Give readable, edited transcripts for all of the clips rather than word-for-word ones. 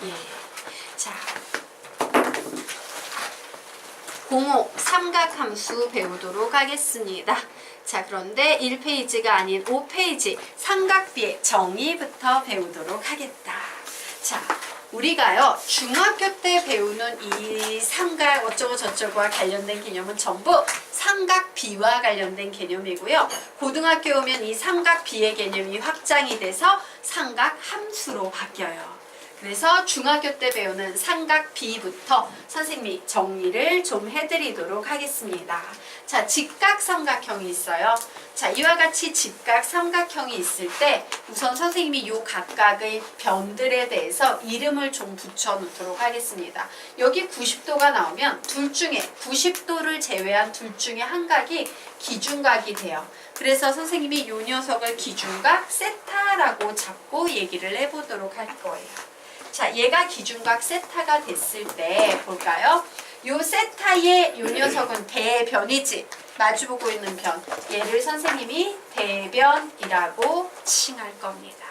예. 자, 05 삼각함수 배우도록 하겠습니다. 자, 그런데 1페이지가 아닌 5페이지 삼각비의 정의부터 배우도록 하겠다. 자, 우리가요 중학교 때 배우는 이 삼각 어쩌고 저쩌고와 관련된 개념은 전부 삼각비와 관련된 개념이고요. 고등학교 오면 이 삼각비의 개념이 확장이 돼서 삼각함수로 바뀌어요. 그래서 중학교 때 배우는 삼각비부터 선생님이 정리를 좀 해드리도록 하겠습니다. 자, 직각삼각형이 있어요. 자, 이와 같이 직각삼각형이 있을 때 우선 선생님이 요 각각의 변들에 대해서 이름을 좀 붙여놓도록 하겠습니다. 여기 90도가 나오면 둘 중에 90도를 제외한 둘 중에 한 각이 기준각이 돼요. 그래서 선생님이 요 녀석을 기준각 세타라고 잡고 얘기를 해보도록 할 거예요. 자, 얘가 기준각 세타가 됐을 때 볼까요? 요 세타의 요 녀석은 대변이지. 마주보고 있는 변. 얘를 선생님이 대변이라고 칭할 겁니다.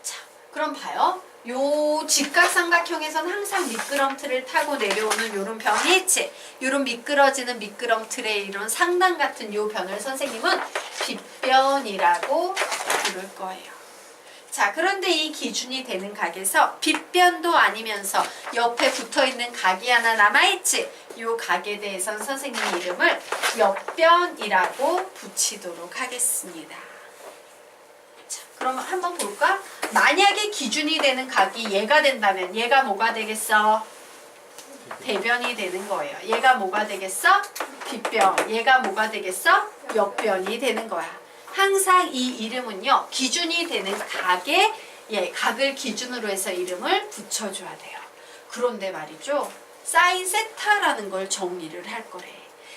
자, 그럼 봐요. 요 직각삼각형에서는 항상 미끄럼틀을 타고 내려오는 요런 변이 있지. 요런 미끄러지는 미끄럼틀의 이런 상단 같은 요 변을 선생님은 빗변이라고 부를 거예요. 자, 그런데 이 기준이 되는 각에서 빗변도 아니면서 옆에 붙어있는 각이 하나 남아있지. 이 각에 대해서는 선생님 이름을 옆변이라고 붙이도록 하겠습니다. 자, 그러면 한번 볼까? 만약에 기준이 되는 각이 얘가 된다면 얘가 뭐가 되겠어? 대변이 되는 거예요. 얘가 뭐가 되겠어? 빗변. 얘가 뭐가 되겠어? 옆변이 되는 거야. 항상 이 이름은요 기준이 되는 각에 각을 기준으로 해서 이름을 붙여줘야 돼요. 그런데 말이죠 사인 세타라는 걸 정리를 할 거래.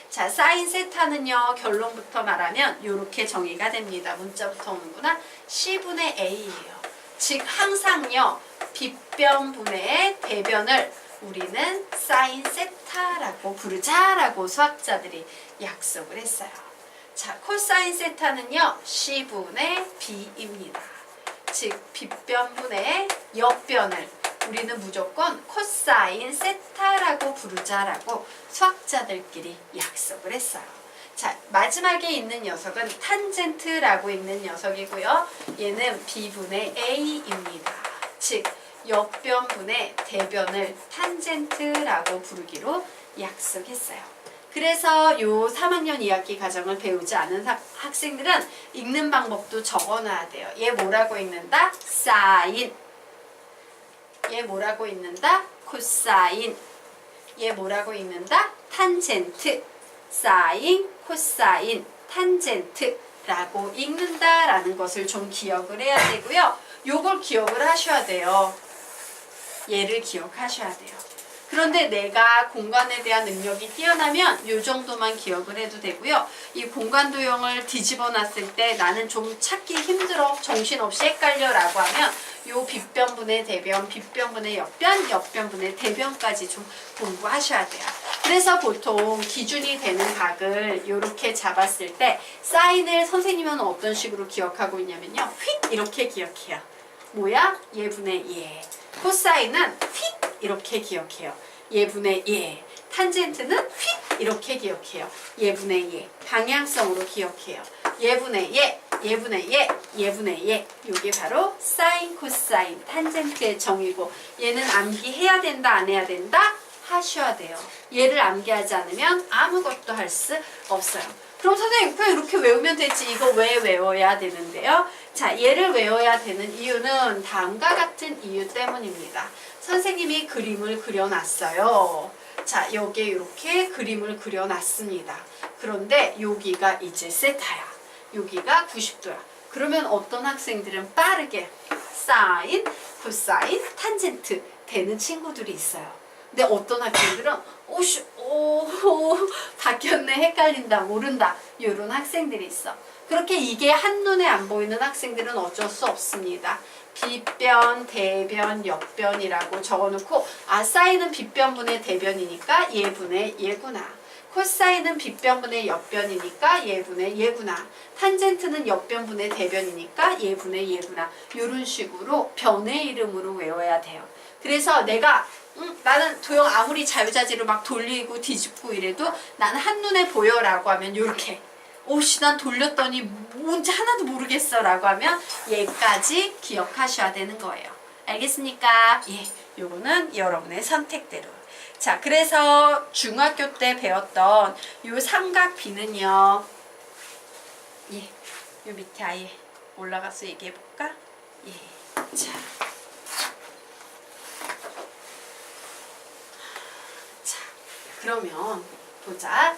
자, 사인 세타는요 결론부터 말하면 이렇게 정의가 됩니다. 문자부터 오는구나. C분의 A예요. 즉 항상요 빗변분의 대변을 우리는 사인 세타라고 부르자라고 수학자들이 약속을 했어요. 자, 코사인 세타는요 C분의 B입니다. 즉 빗변분의 옆변을 우리는 무조건 코사인 세타라고 부르자라고 수학자들끼리 약속을 했어요. 자, 마지막에 있는 녀석은 탄젠트라고 있는 녀석이고요. 얘는 B분의 A입니다. 즉 옆변분의 대변을 탄젠트라고 부르기로 약속했어요. 그래서 요 3학년 2학기 과정을 배우지 않은 학생들은 읽는 방법도 적어놔야 돼요. 얘 뭐라고 읽는다? 사인. 얘 뭐라고 읽는다? 코사인. 얘 뭐라고 읽는다? 탄젠트. 사인, 코사인, 탄젠트라고 읽는다라는 것을 좀 기억을 해야 되고요. 요걸 기억을 하셔야 돼요. 얘를 기억하셔야 돼요. 그런데 내가 공간에 대한 능력이 뛰어나면 이 정도만 기억을 해도 되고요. 이 공간 도형을 뒤집어 놨을 때 나는 좀 찾기 힘들어, 정신없이 헷갈려 라고 하면 요 빗변분의 대변, 빗변분의 옆변, 옆변분의 대변까지 좀 공부하셔야 돼요. 그래서 보통 기준이 되는 각을 이렇게 잡았을 때 사인을 선생님은 어떤 식으로 기억하고 있냐면요. 휙 이렇게 기억해요. 뭐야? 얘분의 얘. 코사인은 휙 이렇게 기억해요. 얘분의 얘. 탄젠트는 휙 이렇게 기억해요. 얘분의 얘. 방향성으로 기억해요. 얘분의 얘, 얘분의 얘, 얘분의 얘. 이게 바로 사인, 코사인, 탄젠트의 정의고 얘는 암기해야 된다, 안 해야 된다? 하셔야 돼요. 얘를 암기하지 않으면 아무것도 할 수 없어요. 그럼 선생님 그냥 이렇게 외우면 되지 이거 왜 외워야 되는데요? 자, 얘를 외워야 되는 이유는 다음과 같은 이유 때문입니다. 선생님이 그림을 그려놨어요. 자, 여기에 이렇게 그림을 그려놨습니다. 그런데 여기가 이제 세타야. 여기가 90도야. 그러면 어떤 학생들은 빠르게 사인, 코사인, 탄젠트 되는 친구들이 있어요. 근데 어떤 학생들은 바뀌었네, 헷갈린다, 모른다 이런 학생들이 있어. 그렇게 이게 한눈에 안 보이는 학생들은 어쩔 수 없습니다. 빗변, 대변, 옆변이라고 적어놓고 사인은 빗변분의 대변이니까 얘분의 얘구나. 코사인은 빗변분의 옆변이니까 얘분의 얘구나. 탄젠트는 옆변분의 대변이니까 얘분의 얘구나. 이런 식으로 변의 이름으로 외워야 돼요. 그래서 내가 나는 도형 아무리 자유자재로 막 돌리고 뒤집고 이래도 나는 한눈에 보여라고 하면 요렇게 오씨 난 돌렸더니 뭔지 하나도 모르겠어 라고 하면 얘까지 기억하셔야 되는 거예요. 알겠습니까? 예, 요거는 여러분의 선택대로. 자, 그래서 중학교 때 배웠던 요 삼각 비는요. 예, 요 밑에 아예 올라가서 얘기해 볼까? 예, 자, 그러면 보자.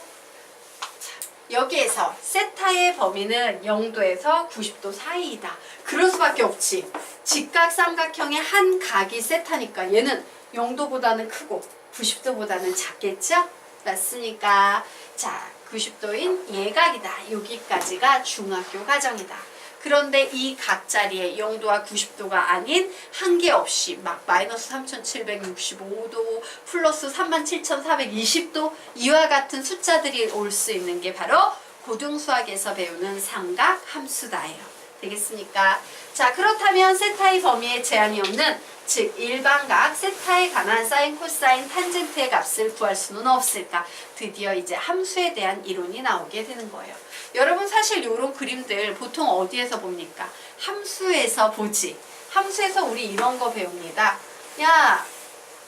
여기에서 세타의 범위는 0도에서 90도 사이이다. 그럴 수밖에 없지. 직각삼각형의 한 각이 세타니까 얘는 0도보다는 크고 90도보다는 작겠죠? 맞습니까? 자, 90도인 예각이다. 여기까지가 중학교 과정이다. 그런데 이 각자리에 0도와 90도가 아닌 한 개 없이 막 마이너스 3765도 플러스 37,420도 이와 같은 숫자들이 올 수 있는 게 바로 고등수학에서 배우는 삼각 함수다예요. 되겠습니까? 자, 그렇다면 세타의 범위에 제한이 없는 즉 일반각 세타에 관한 사인, 코사인, 탄젠트의 값을 구할 수는 없을까? 드디어 이제 함수에 대한 이론이 나오게 되는 거예요. 여러분 사실 이런 그림들 보통 어디에서 봅니까? 함수에서 보지. 함수에서 우리 이런 거 배웁니다. 야,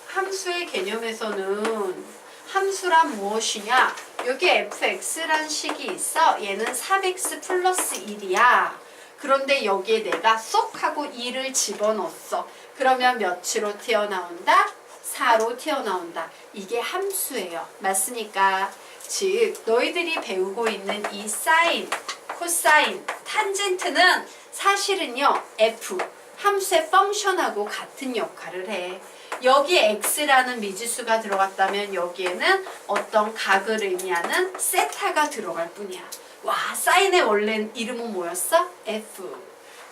함수의 개념에서는 함수란 무엇이냐? 여기 fx란 식이 있어. 얘는 3x 플러스 1이야. 그런데 여기에 내가 쏙 하고 2를 집어넣었어. 그러면 몇으로 튀어나온다? 4로 튀어나온다. 이게 함수예요. 맞습니까? 즉 너희들이 배우고 있는 이 사인, 코사인, 탄젠트는 사실은요 f, 함수의 펑션하고 같은 역할을 해. 여기에 x라는 미지수가 들어갔다면 여기에는 어떤 각을 의미하는 세타가 들어갈 뿐이야. 와, 사인의 원래 이름은 뭐였어? f.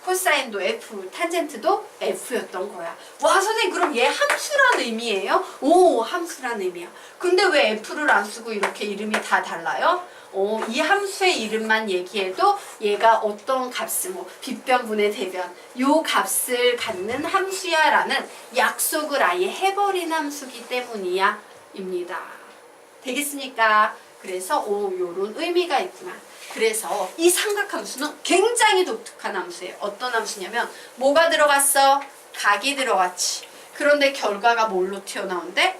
코사인도 F, 탄젠트도 F였던 거야. 와, 선생님 그럼 얘 함수란 의미예요? 오, 함수란 의미야. 근데 왜 F를 안 쓰고 이렇게 이름이 다 달라요? 이 함수의 이름만 얘기해도 얘가 어떤 값을 뭐 빗변분의 대변 요 값을 갖는 함수야 라는 약속을 아예 해버린 함수기 때문이야 입니다. 되겠습니까? 그래서 요런 의미가 있구나. 그래서 이 삼각함수는 굉장히 독특한 함수예요. 어떤 함수냐면 뭐가 들어갔어? 각이 들어갔지. 그런데 결과가 뭘로 튀어나온대?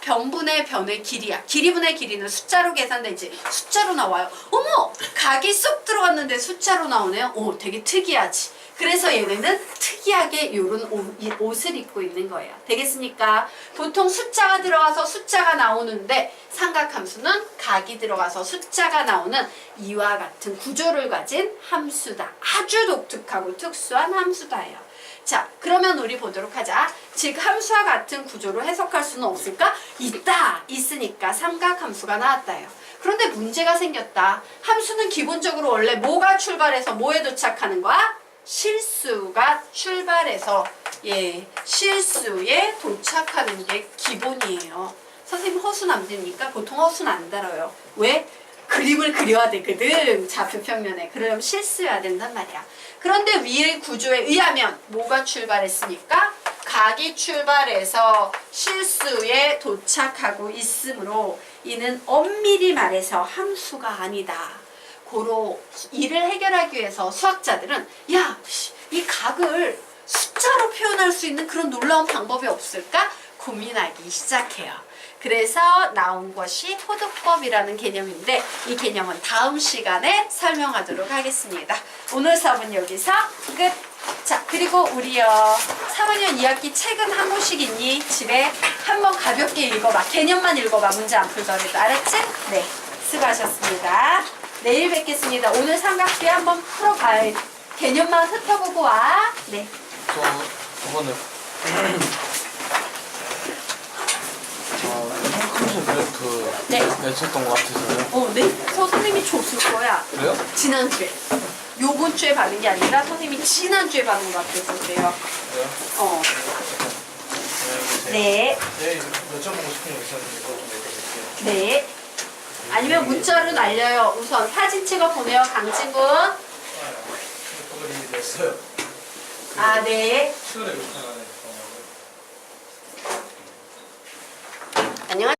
변분의 변의 길이야. 길이분의 길이는 숫자로 계산되지. 숫자로 나와요. 어머! 각이 쏙 들어갔는데 숫자로 나오네요. 오, 되게 특이하지. 그래서 얘네는 특이하게 이런 옷을 입고 있는 거예요. 되겠습니까? 보통 숫자가 들어가서 숫자가 나오는데 삼각함수는 각이 들어가서 숫자가 나오는 이와 같은 구조를 가진 함수다. 아주 독특하고 특수한 함수다예요. 자, 그러면 우리 보도록 하자. 즉 함수와 같은 구조로 해석할 수는 없을까? 있다! 있으니까 삼각함수가 나왔다요. 그런데 문제가 생겼다. 함수는 기본적으로 원래 뭐가 출발해서 뭐에 도착하는 거야? 실수가 출발해서 실수에 도착하는 게 기본이에요. 선생님 허수는 안 됩니까? 보통 허수는 안 달아요. 왜? 그림을 그려야 되거든. 좌표평면에. 그럼 실수해야 된단 말이야. 그런데 위의 구조에 의하면 뭐가 출발했습니까? 각이 출발해서 실수에 도착하고 있으므로 이는 엄밀히 말해서 함수가 아니다. 고로 이를 해결하기 위해서 수학자들은 야, 이 각을 숫자로 표현할 수 있는 그런 놀라운 방법이 없을까? 고민하기 시작해요. 그래서 나온 것이 호두법이라는 개념인데 이 개념은 다음 시간에 설명하도록 하겠습니다. 오늘 수업은 여기서 끝. 자, 그리고 우리요 3학년 2학기 책은 한 권씩 있니? 집에 한번 가볍게 읽어봐. 개념만 읽어봐. 문제 안 풀더라도. 알았지? 네, 수고하셨습니다. 내일 뵙겠습니다. 오늘 삼각비 한번 풀어봐요. 개념만 훑어보고 와. 네. 저번에 그 네. 내쳤던 것 같아서요. 네. 선생님이 줬을 거야. 그래요? 지난주에. 요번 주에 받은 게 아니라 선생님이 지난주에 받은 것 같아서 그래요. 그래요? 네. 네, 여쭤보고 싶은 거 있었는데 그거 좀 여쭤볼게요. 네. 아니면 문자로 날려요. 우선 사진 찍어 보내요. 강진군. 그걸 이미 냈어요. 아, 네. 수요일에 요청해가지고.